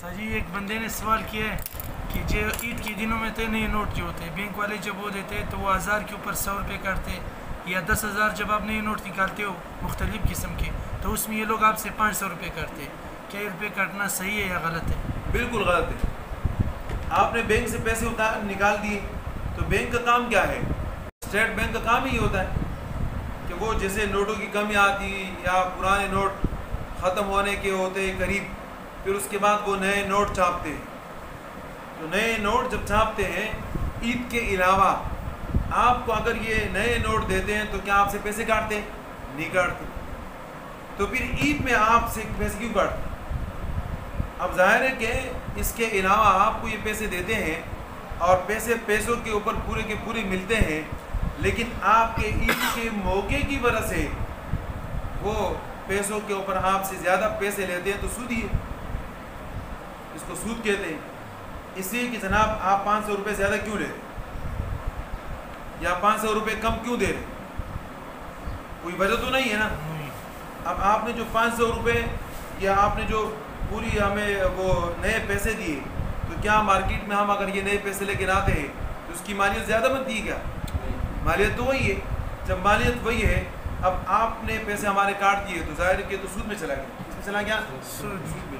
جی ایک بندے نے سوال کیا ہے کہ جو عید کے دنوں میں تو نئے نوٹ جو ہوتے ہیں بینک والے جب وہ دیتے تو وہ 1000 کے اوپر 100 روپے کاٹتے یا 10,000 جب آپ نئے نوٹ نکالتے ہو مختلف قسم کے تو اس میں یہ لوگ آپ سے 500 روپے کاٹتے. کیا یہ روپے کاٹنا صحیح ہے یا غلط ہے؟ بالکل غلط ہے. آپ نے بینک سے پیسے نکال دیے تو بینک کا کام کیا ہے؟ اسٹیٹ بینک کا کام ہی ہوتا ہے کہ وہ جیسے نوٹوں کی کمی آتی یا پرانے نوٹ ختم ہونے کے ہوتے قریب پھر اس کے بعد وہ نئے نوٹ چھاپتے ہیں. تو نئے نوٹ جب چھاپتے ہیں عید کے علاوہ آپ کو اگر یہ نئے نوٹ دیتے ہیں تو کیا آپ سے پیسے کاٹتے ہیں؟ نہیں کاٹتے. تو پھر عید میں آپ سے پیسے کیوں کاٹتے؟ اب ظاہر ہے کہ اس کے علاوہ آپ کو یہ پیسے دیتے ہیں اور پیسوں کے اوپر پورے کے پورے ملتے ہیں لیکن آپ کے عید کے موقع کی وجہ سے وہ پیسوں کے اوپر آپ سے زیادہ پیسے لیتے ہیں تو سود ہی ہے. اس کو سود کہتے ہیں. اس لیے کہ جناب آپ 500 روپے زیادہ کیوں لے رہے یا 500 روپے کم کیوں دے رہے؟ کوئی وجہ تو نہیں ہے نا. اب آپ نے جو 500 روپے یا آپ نے جو پوری ہمیں وہ نئے پیسے دیے تو کیا مارکیٹ میں ہم اگر یہ نئے پیسے لے کے آتے ہیں تو اس کی مالیت زیادہ بنتی ہے کیا؟ مالیت تو وہی ہے. جب مالیت وہی ہے اب آپ نے پیسے ہمارے کاٹ دیے تو ظاہر ہے کہ تو سود میں چلا گیا. اس میں چلا گیا سود میں.